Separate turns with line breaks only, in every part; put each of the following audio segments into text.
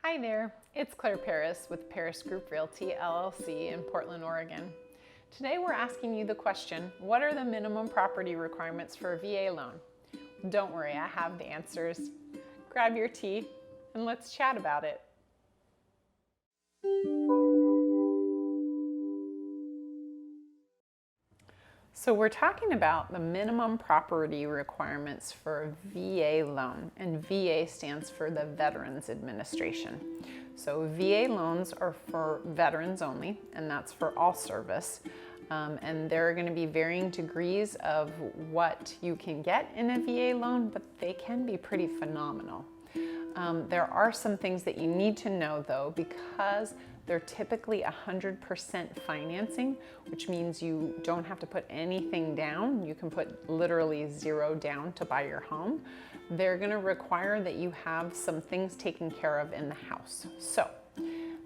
Hi there, it's Claire Paris with Paris Group Realty, LLC in Portland, Oregon. Today we're asking you the question, what are the minimum property requirements for a VA loan? Don't worry, I have the answers. Grab your tea and let's chat about it. So we're talking about the minimum property requirements for a VA loan, and VA stands for the Veterans Administration. So VA loans are for veterans only, and that's for all service. And there are going to be varying degrees of what you can get in a VA loan, but they can be pretty phenomenal. There are some things that you need to know though, because they're typically 100% financing, which means you don't have to put anything down. You can put literally zero down to buy your home. They're going to require that you have some things taken care of in the house. So,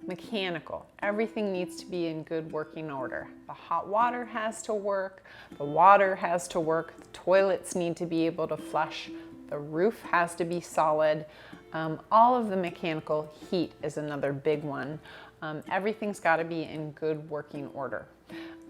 mechanical, everything needs to be in good working order. The hot water has to work, the water has to work, the toilets need to be able to flush, the roof has to be solid. All of the mechanical, heat is another big one. Everything's got to be in good working order.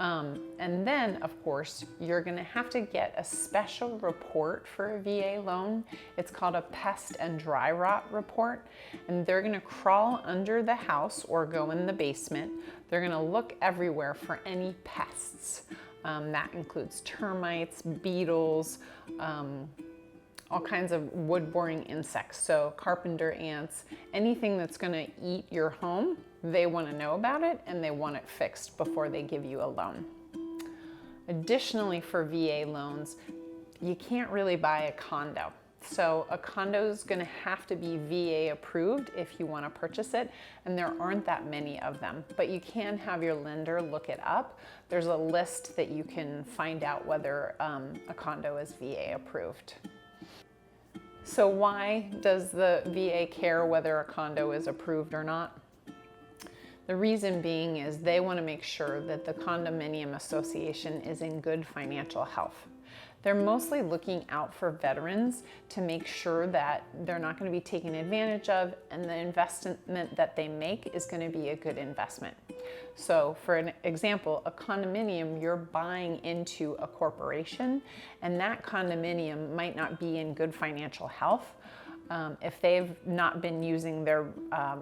And then, of course, you're going to have to get a special report for a VA loan. It's called a pest and dry rot report. And they're going to crawl under the house or go in the basement. They're going to look everywhere for any pests. That includes termites, beetles, all kinds of wood-boring insects, so carpenter ants, anything that's going to eat your home, they want to know about it and they want it fixed before they give you a loan. Additionally, for VA loans, you can't really buy a condo. So a condo is going to have to be VA approved if you want to purchase it, and there aren't that many of them, but you can have your lender look it up. There's a list that you can find out whether a condo is VA approved. So why does the VA care whether a condo is approved or not? The reason being is they want to make sure that the condominium association is in good financial health. They're mostly looking out for veterans to make sure that they're not going to be taken advantage of, and the investment that they make is going to be a good investment. So for an example, a condominium, you're buying into a corporation, and that condominium might not be in good financial health. If they've not been using their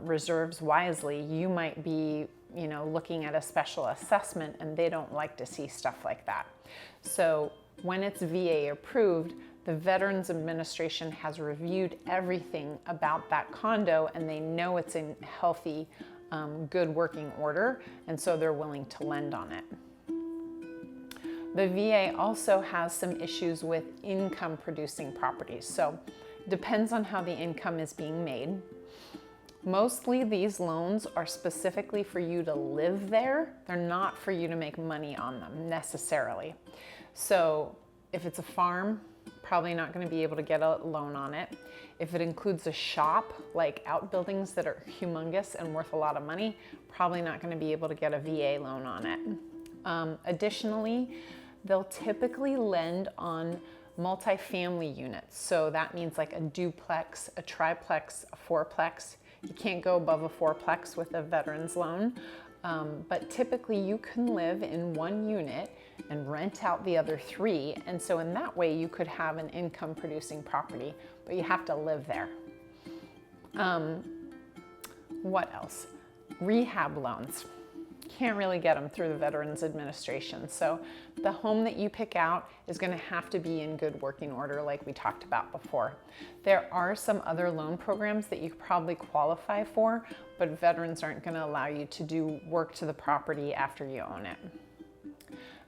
reserves wisely, you might be looking at a special assessment, and they don't like to see stuff like that. So when it's VA approved, the Veterans Administration has reviewed everything about that condo, and they know it's in healthy, good working order, and so they're willing to lend on it. The VA also has some issues with income producing properties. So depends on how the income is being made. Mostly these loans are specifically for you to live there. They're not for you to make money on them necessarily. So if it's a farm, probably not going to be able to get a loan on it. If it includes a shop, like outbuildings that are humongous and worth a lot of money, probably not going to be able to get a VA loan on it. Additionally, they'll typically lend on multifamily units. So that means like a duplex, a triplex, a fourplex. You can't go above a fourplex with a veterans loan. But typically you can live in one unit and rent out the other three. And so in that way you could have an income producing property, but you have to live there. What else? Rehab loans. Can't really get them through the Veterans Administration. So the home that you pick out is going to have to be in good working order like we talked about before. There are some other loan programs that you could probably qualify for, but veterans aren't going to allow you to do work to the property after you own it.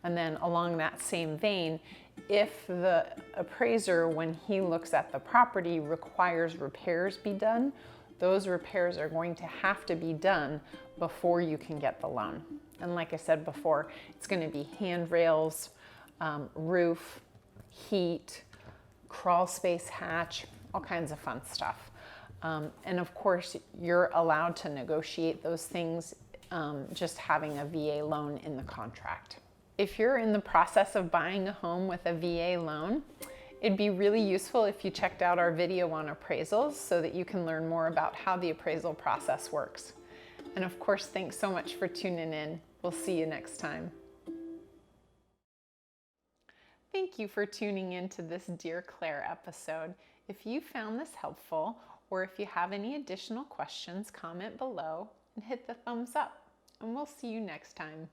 And then along that same vein, if the appraiser, when he looks at the property, requires repairs be done, those repairs are going to have to be done before you can get the loan. And like I said before, it's going to be handrails, roof, heat, crawl space hatch, all kinds of fun stuff. And of course, you're allowed to negotiate those things just having a VA loan in the contract. If you're in the process of buying a home with a VA loan, It'd be really useful if you checked out our video on appraisals so that you can learn more about how the appraisal process works. And of course, thanks so much for tuning in. We'll see you next time. Thank you for tuning in to this Dear Claire episode. If you found this helpful, or if you have any additional questions, comment below and hit the thumbs up. And we'll see you next time.